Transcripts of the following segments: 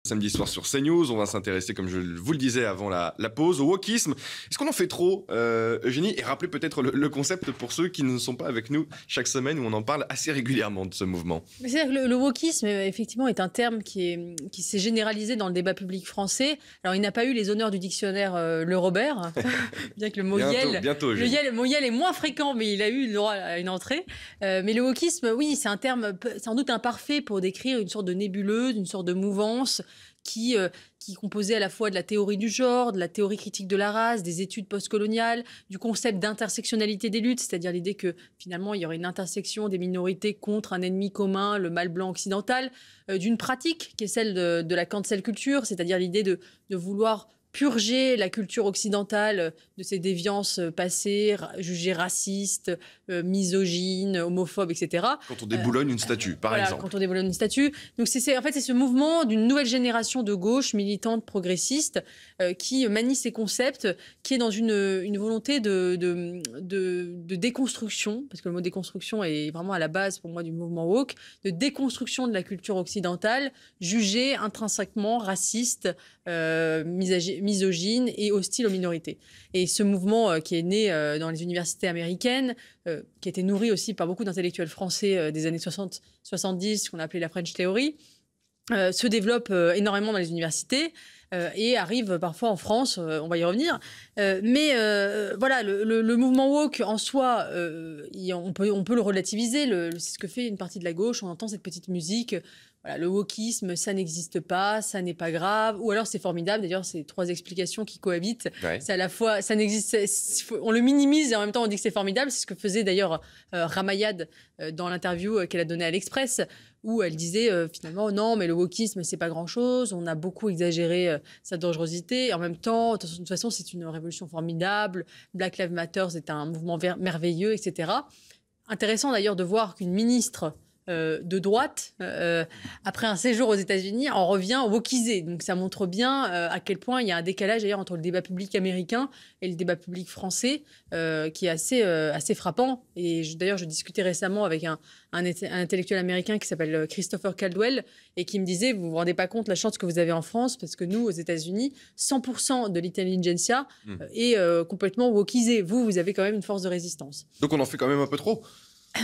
Samedi soir sur CNews, on va s'intéresser, comme je vous le disais avant la pause, au wokisme. Est-ce qu'on en fait trop, Eugénie? Et rappelez peut-être le concept pour ceux qui ne sont pas avec nous chaque semaine, où on en parle assez régulièrement de ce mouvement. C'est-à-dire que le wokisme, effectivement, est un terme qui s'est généralisé dans le débat public français. Alors, il n'a pas eu les honneurs du dictionnaire Le Robert, bien que le mot YEL est moins fréquent, mais il a eu le droit à une entrée. Mais le wokisme, oui, c'est un terme sans doute imparfait pour décrire une sorte de nébuleuse, une sorte de mouvance qui composait à la fois de la théorie du genre, de la théorie critique de la race, des études postcoloniales, du concept d'intersectionnalité des luttes, c'est-à-dire l'idée que finalement il y aurait une intersection des minorités contre un ennemi commun, le mal blanc occidental, d'une pratique qui est celle de la cancel culture, c'est-à-dire l'idée de vouloir purger la culture occidentale de ses déviances passées, jugées racistes, misogynes, homophobes, etc. Quand on déboulonne une statue, par exemple. Quand on déboulonne une statue. Donc en fait, c'est ce mouvement d'une nouvelle génération de gauche, militante, progressiste, qui manie ces concepts, qui est dans une volonté de déconstruction, parce que le mot déconstruction est vraiment à la base pour moi du mouvement woke, de déconstruction de la culture occidentale, jugée intrinsèquement raciste, misogyne et hostile aux minorités. Et ce mouvement qui est né dans les universités américaines, qui a été nourri aussi par beaucoup d'intellectuels français des années 60-70, qu'on a appelé la French Theory, se développe énormément dans les universités et arrive parfois en France, on va y revenir. Mais voilà, le mouvement woke en soi, on peut le relativiser, c'est ce que fait une partie de la gauche, on entend cette petite musique. Voilà, le wokisme, ça n'existe pas, ça n'est pas grave, ou alors c'est formidable. D'ailleurs, c'est trois explications qui cohabitent. Ouais. C'est à la fois, ça n'existe, on le minimise et en même temps on dit que c'est formidable. C'est ce que faisait d'ailleurs Ramayad dans l'interview qu'elle a donnée à l'Express, où elle disait finalement non, mais le wokisme c'est pas grand-chose. On a beaucoup exagéré sa dangerosité. Et en même temps, de toute façon, c'est une révolution formidable. Black Lives Matter, c'est un mouvement merveilleux, etc. Intéressant d'ailleurs de voir qu'une ministre de droite, après un séjour aux États-Unis, en revient wokisé. Donc ça montre bien à quel point il y a un décalage d'ailleurs entre le débat public américain et le débat public français qui est assez frappant. Et d'ailleurs, je discutais récemment avec un intellectuel américain qui s'appelle Christopher Caldwell et qui me disait, vous vous rendez pas compte la chance que vous avez en France, parce que nous, aux États-Unis, 100% de l'intelligentsia est complètement wokisé. Vous avez quand même une force de résistance. Donc on en fait quand même un peu trop.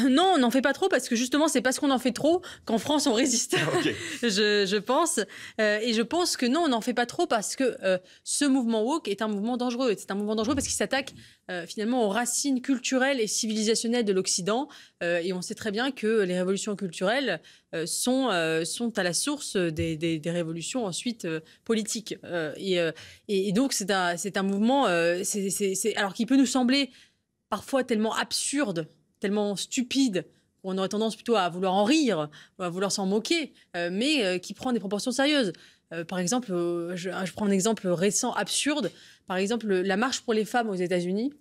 Non, on n'en fait pas trop parce que justement, c'est parce qu'on en fait trop qu'en France, on résiste, okay. je pense. Et je pense que non, on n'en fait pas trop parce que ce mouvement woke est un mouvement dangereux. C'est un mouvement dangereux parce qu'il s'attaque finalement aux racines culturelles et civilisationnelles de l'Occident. Et on sait très bien que les révolutions culturelles sont à la source des révolutions ensuite politiques. Et donc, c'est un mouvement alors qui peut nous sembler parfois tellement absurde, tellement stupide, on aurait tendance plutôt à vouloir en rire, à vouloir s'en moquer, mais qui prend des proportions sérieuses. Par exemple, je prends un exemple récent, absurde. Par exemple, la marche pour les femmes aux États-Unis,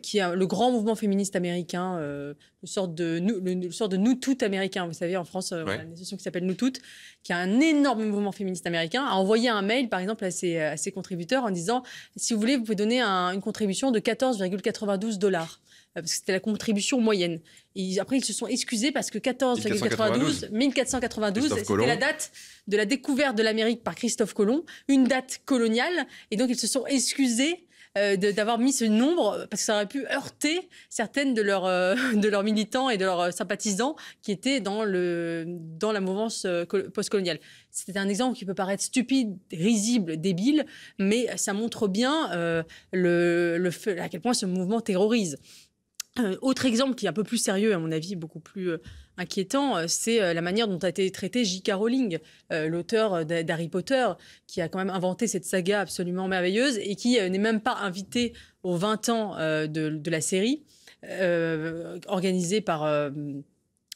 qui est le grand mouvement féministe américain, une sorte de nous toutes américain. Vous savez, en France, on a une association qui s'appelle Nous toutes, qui a un énorme mouvement féministe américain, a envoyé un mail, par exemple, à ses contributeurs en disant « Si vous voulez, vous pouvez donner une contribution de 14,92 $. Parce que c'était la contribution moyenne. Et après, ils se sont excusés parce que 14,92, c'était la date de la découverte de l'Amérique par Christophe Colomb, une date coloniale. Et donc, ils se sont excusés d'avoir mis ce nombre, parce que ça aurait pu heurter certaines de leurs militants et de leurs sympathisants qui étaient dans la mouvance postcoloniale. C'était un exemple qui peut paraître stupide, risible, débile, mais ça montre bien à quel point ce mouvement terrorise. Autre exemple qui est un peu plus sérieux, à mon avis, beaucoup plus inquiétant, c'est la manière dont a été traité J.K. Rowling, l'auteur d'Harry Potter, qui a quand même inventé cette saga absolument merveilleuse et qui n'est même pas invité aux 20 ans de la série, organisée par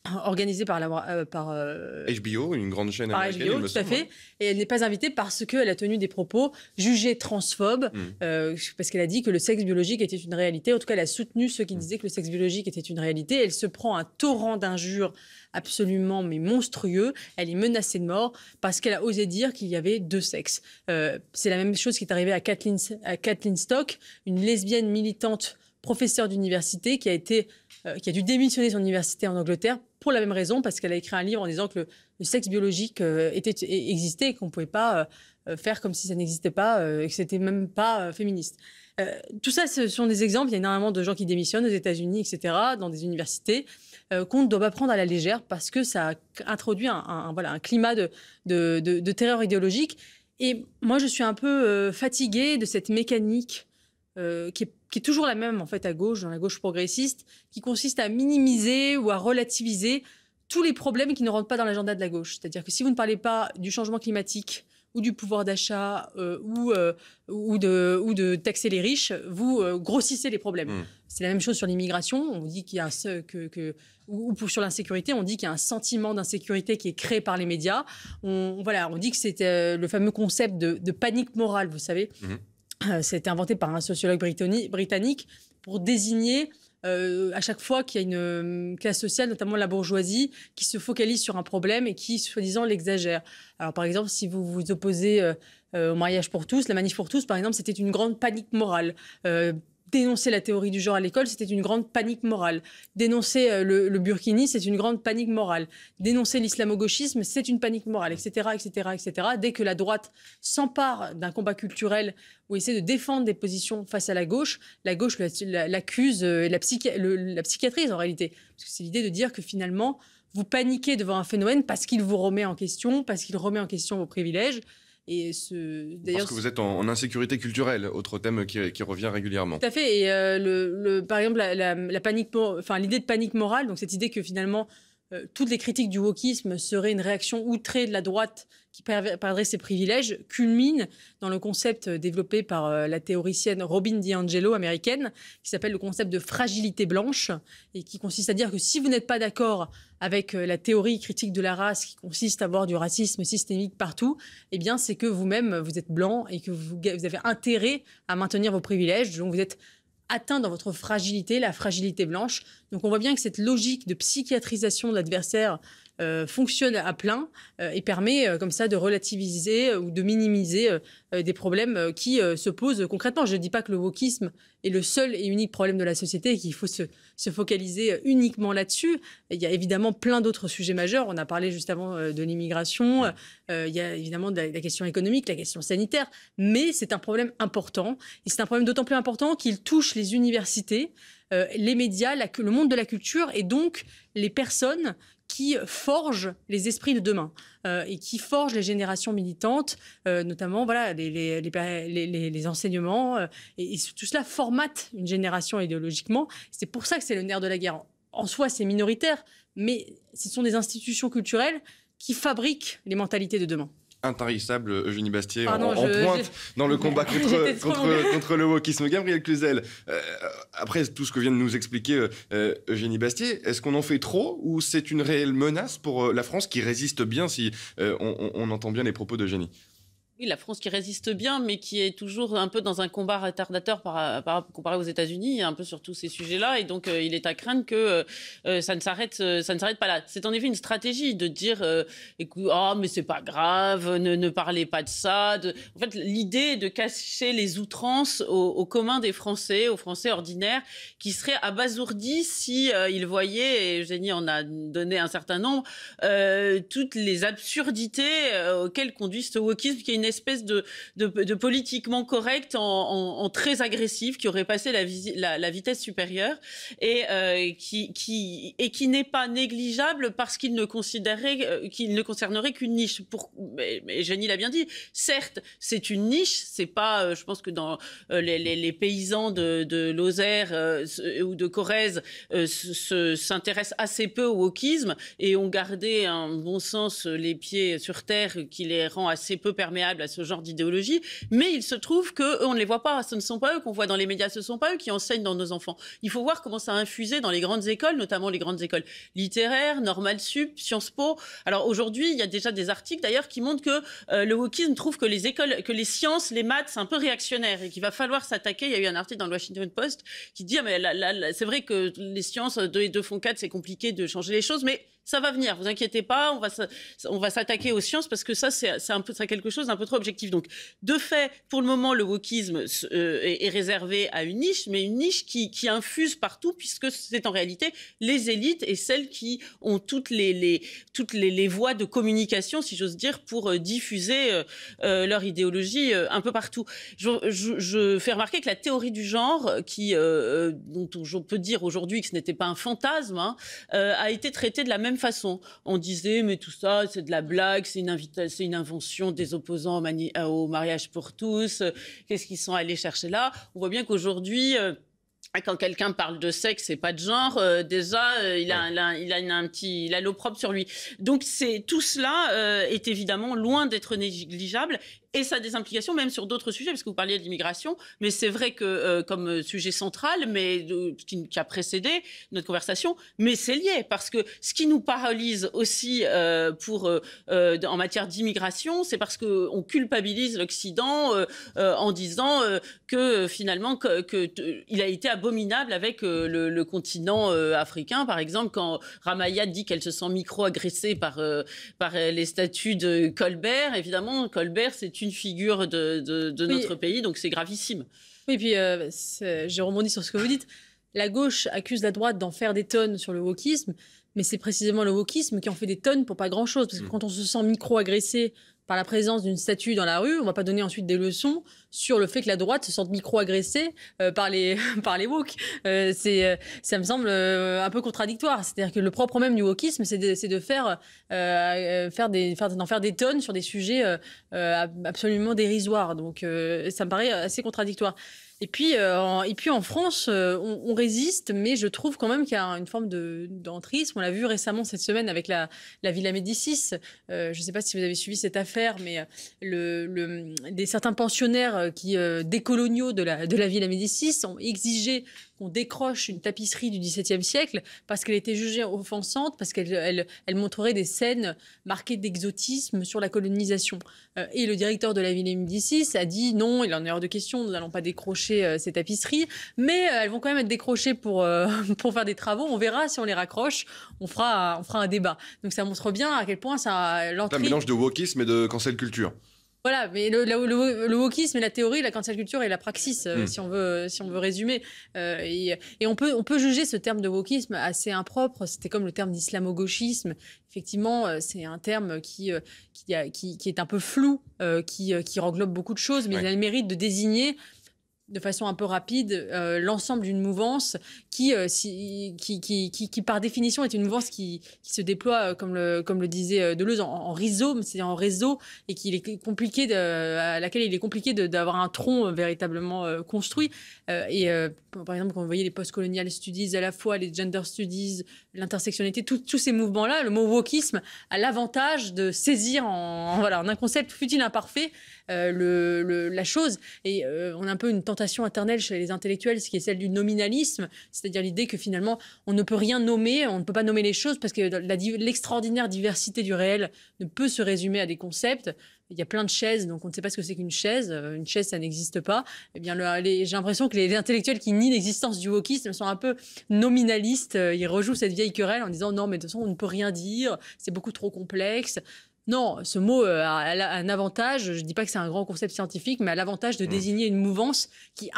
HBO, une grande chaîne américaine. Par HBO, tout à fait. Et elle n'est pas invitée parce qu'elle a tenu des propos jugés transphobes, parce qu'elle a dit que le sexe biologique était une réalité. En tout cas, elle a soutenu ceux qui disaient que le sexe biologique était une réalité. Elle se prend un torrent d'injures absolument monstrueux. Elle est menacée de mort parce qu'elle a osé dire qu'il y avait deux sexes. C'est la même chose qui est arrivée à Kathleen Stock, une lesbienne militante, professeure d'université qui a dû démissionner de son université en Angleterre pour la même raison, parce qu'elle a écrit un livre en disant que le sexe biologique existait et qu'on ne pouvait pas faire comme si ça n'existait pas et que c'était même pas féministe. Tout ça, ce sont des exemples. Il y a énormément de gens qui démissionnent aux États-Unis, etc., dans des universités, qu'on ne doit pas prendre à la légère parce que ça a introduit un climat de terreur idéologique. Et moi, je suis un peu fatiguée de cette mécanique qui est toujours la même en fait à gauche, dans la gauche progressiste, qui consiste à minimiser ou à relativiser tous les problèmes qui ne rentrent pas dans l'agenda de la gauche. C'est-à-dire que si vous ne parlez pas du changement climatique ou du pouvoir d'achat ou de taxer les riches, vous grossissez les problèmes. C'est la même chose sur l'immigration. On dit qu'il y a ou sur l'insécurité, on dit qu'il y a un sentiment d'insécurité qui est créé par les médias. On dit que c'est le fameux concept de panique morale, vous savez. C'était inventé par un sociologue britannique pour désigner à chaque fois qu'il y a une classe sociale, notamment la bourgeoisie, qui se focalise sur un problème et qui, soi-disant, l'exagère. Alors, par exemple, si vous vous opposez au mariage pour tous, la manif pour tous, par exemple, c'était une grande panique morale. Dénoncer la théorie du genre à l'école, c'était une grande panique morale. Dénoncer le burkini, c'est une grande panique morale. Dénoncer l'islamo-gauchisme, c'est une panique morale, etc., etc., etc. Dès que la droite s'empare d'un combat culturel ou essaie de défendre des positions face à la gauche l'accuse, la psychiatrise en réalité. Parce que c'est l'idée de dire que finalement, vous paniquez devant un phénomène parce qu'il vous remet en question, parce qu'il remet en question vos privilèges. Parce que vous êtes en insécurité culturelle, autre thème qui revient régulièrement. Tout à fait. Et par exemple, l'idée de panique morale, donc cette idée que finalement toutes les critiques du wokisme seraient une réaction outrée de la droite qui perdrait ses privilèges, culmine dans le concept développé par la théoricienne Robin DiAngelo, américaine, qui s'appelle le concept de fragilité blanche, et qui consiste à dire que si vous n'êtes pas d'accord avec la théorie critique de la race, qui consiste à avoir du racisme systémique partout, eh bien c'est que vous-même, vous êtes blanc et que vous avez intérêt à maintenir vos privilèges, donc vous êtes atteint dans votre fragilité, la fragilité blanche. Donc on voit bien que cette logique de psychiatrisation de l'adversaire fonctionne à plein et permet comme ça de relativiser ou de minimiser des problèmes qui se posent concrètement. Je ne dis pas que le wokisme est le seul et unique problème de la société et qu'il faut se focaliser uniquement là-dessus. Il y a évidemment plein d'autres sujets majeurs. On a parlé juste avant de l'immigration. Il y a évidemment la question économique, la question sanitaire. Mais c'est un problème important. Et c'est un problème d'autant plus important qu'il touche les universités, les médias, le monde de la culture et donc les personnes qui forgent les esprits de demain et qui forgent les générations militantes, notamment les enseignements. Et tout cela formate une génération idéologiquement. C'est pour ça que c'est le nerf de la guerre. En soi, c'est minoritaire, mais ce sont des institutions culturelles qui fabriquent les mentalités de demain. Intarissable, Eugénie Bastier, en pointe dans le combat contre le wokisme. Gabriel Cluzel, après tout ce que vient de nous expliquer Eugénie Bastier, est-ce qu'on en fait trop ou c'est une réelle menace pour la France qui résiste bien si on entend bien les propos d'Eugénie ? Oui, la France qui résiste bien, mais qui est toujours un peu dans un combat retardateur comparé aux États-Unis, un peu sur tous ces sujets-là. Et donc, il est à craindre que ça ne s'arrête pas là. C'est en effet une stratégie de dire écoute, mais c'est pas grave, ne parlez pas de ça. En fait, l'idée de cacher les outrances au commun des Français, aux Français ordinaires, qui seraient abasourdis si ils voyaient, et Eugénie en a donné un certain nombre, toutes les absurdités auxquelles conduit ce wokisme, qui est une espèce de politiquement correct en très agressif, qui aurait passé la vitesse supérieure et qui n'est pas négligeable parce qu'il ne concernerait qu'une niche. Mais Jenny l'a bien dit, certes, c'est une niche, c'est pas, je pense que dans les paysans de Lozère ou de Corrèze s'intéressent assez peu au wokisme et ont gardé un bon sens les pieds sur terre qui les rend assez peu perméables à ce genre d'idéologie, mais il se trouve qu'on ne les voit pas. Ce ne sont pas eux qu'on voit dans les médias, ce ne sont pas eux qui enseignent dans nos enfants. Il faut voir comment ça a infusé dans les grandes écoles, notamment les grandes écoles littéraires, Normal Sup, Sciences Po. Alors aujourd'hui, il y a déjà des articles d'ailleurs qui montrent que le wokisme trouve que les sciences, les maths, c'est un peu réactionnaire et qu'il va falloir s'attaquer. Il y a eu un article dans le Washington Post qui dit mais c'est vrai que les sciences 2 et 2 font 4, c'est compliqué de changer les choses, mais Ça va venir, vous inquiétez pas, on va s'attaquer aux sciences parce que ça, c'est quelque chose d'un peu trop objectif. Donc, de fait, pour le moment, le wokisme est réservé à une niche, mais une niche qui infuse partout, puisque c'est en réalité les élites et celles qui ont toutes les voies de communication, si j'ose dire, pour diffuser leur idéologie un peu partout. Je fais remarquer que la théorie du genre, dont on peut dire aujourd'hui que ce n'était pas un fantasme, hein, a été traitée de la même façon. On disait, mais tout ça, c'est de la blague, c'est une invention des opposants au mariage pour tous. Qu'est-ce qu'ils sont allés chercher là? On voit bien qu'aujourd'hui, quand quelqu'un parle de sexe et pas de genre, déjà, il a l'opprobre sur lui. Donc, tout cela est évidemment loin d'être négligeable. Et ça a des implications même sur d'autres sujets, parce que vous parliez de l'immigration, mais c'est vrai que comme sujet central, mais qui a précédé notre conversation, mais c'est lié, parce que ce qui nous paralyse aussi en matière d'immigration, c'est parce qu'on culpabilise l'Occident en disant que finalement il a été abominable avec le continent africain, par exemple, quand Ramaya dit qu'elle se sent micro-agressée par les statuts de Colbert. Évidemment, Colbert, c'est une figure de notre pays, donc c'est gravissime. Oui, puis je rebondis sur ce que vous dites. La gauche accuse la droite d'en faire des tonnes sur le wokisme, mais c'est précisément le wokisme qui en fait des tonnes pour pas grand-chose. Parce que quand on se sent micro-agressé par la présence d'une statue dans la rue, on va pas donner ensuite des leçons sur le fait que la droite se sente micro-agressée par les woke. Ça me semble un peu contradictoire. C'est-à-dire que le propre même du wokisme, c'est de d'en faire des tonnes sur des sujets absolument dérisoires. Donc ça me paraît assez contradictoire. Et puis en France, on résiste, mais je trouve quand même qu'il y a une forme d'entrisme. On l'a vu récemment cette semaine avec la Villa Médicis. Je ne sais pas si vous avez suivi cette affaire, mais certains pensionnaires décoloniaux de la Villa Médicis ont exigé qu'on décroche une tapisserie du XVIIe siècle parce qu'elle était jugée offensante, parce qu'elle montrerait des scènes marquées d'exotisme sur la colonisation. Et le directeur de la Villa Médicis a dit non, il en est hors de question, nous n'allons pas décrocher ces tapisseries, mais elles vont quand même être décrochées pour faire des travaux. On verra si on les raccroche, on fera un débat. Donc ça montre bien à quel point ça l'entrée... Un mélange de wokisme et de cancel culture. Voilà, mais le wokisme et la théorie, la cancel culture et la praxis, si on veut résumer. Et on peut juger ce terme de wokisme assez impropre. C'était comme le terme d'islamo-gauchisme. Effectivement, c'est un terme qui est un peu flou, qui englobe beaucoup de choses, mais il a le mérite de désigner de façon un peu rapide l'ensemble d'une mouvance qui par définition est une mouvance qui se déploie comme le disait Deleuze en rhizome, c'est-à-dire en réseau, et à laquelle il est compliqué d'avoir un tronc véritablement construit. Par exemple, quand vous voyez les post-colonial studies, à la fois les gender studies, l'intersectionnalité, tous ces mouvements-là, le mot wokisme a l'avantage de saisir en un concept futile imparfait la chose. Et on a un peu une tentation éternelle chez les intellectuels, ce qui est celle du nominalisme, c'est-à-dire l'idée que finalement on ne peut rien nommer, on ne peut pas nommer les choses parce que l'extraordinaire diversité du réel ne peut se résumer à des concepts. Il y a plein de chaises, donc on ne sait pas ce que c'est qu'une chaise. Une chaise, ça n'existe pas. Eh bien, j'ai l'impression que les intellectuels qui nient l'existence du wokisme sont un peu nominalistes. Ils rejouent cette vieille querelle en disant non, mais de toute façon, on ne peut rien dire, c'est beaucoup trop complexe. Non, ce mot a un avantage, je ne dis pas que c'est un grand concept scientifique, mais a l'avantage de désigner une mouvance qui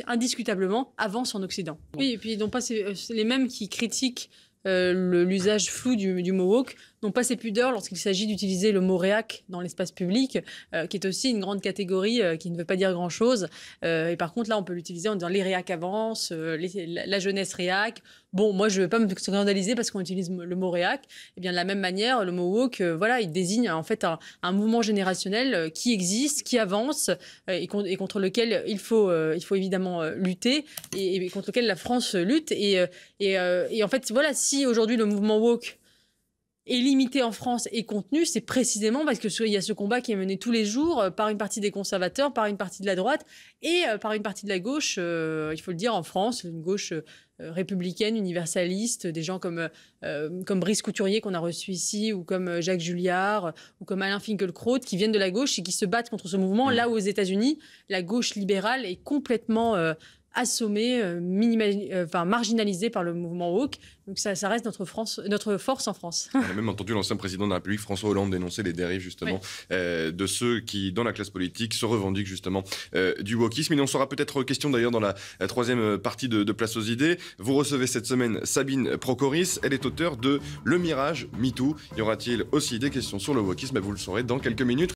indiscutablement avance en Occident. Oui, et puis non pas c'est les mêmes qui critiquent l'usage flou du mot woke n'ont pas ces pudeurs lorsqu'il s'agit d'utiliser le mot réac dans l'espace public, qui est aussi une grande catégorie qui ne veut pas dire grand-chose. Et par contre, là, on peut l'utiliser en disant les réacs avancent, la jeunesse réac. Bon, moi, je ne vais pas me scandaliser parce qu'on utilise le mot réac. Et bien, de la même manière, le mot woke, il désigne en fait un mouvement générationnel qui existe, qui avance et contre lequel il faut évidemment lutter et contre lequel la France lutte. Et en fait, voilà, si aujourd'hui le mouvement woke est limité en France et contenu, c'est précisément parce qu'il y a ce combat qui est mené tous les jours par une partie des conservateurs, par une partie de la droite et par une partie de la gauche, il faut le dire, en France, une gauche républicaine, universaliste, des gens comme Brice Couturier qu'on a reçu ici, ou comme Jacques Julliard, ou comme Alain Finkielkraut, qui viennent de la gauche et qui se battent contre ce mouvement. Là où aux États-Unis, la gauche libérale est complètement assommés, marginalisés par le mouvement woke. Donc ça reste notre force en France. On a même entendu l'ancien président de la République, François Hollande, dénoncer les dérives justement de ceux qui, dans la classe politique, se revendiquent justement du wokisme. Il en sera peut-être question d'ailleurs dans la troisième partie de Place aux idées. Vous recevez cette semaine Sabine Procoris. Elle est auteure de Le Mirage, MeToo. Y aura-t-il aussi des questions sur le wokisme? Vous le saurez dans quelques minutes.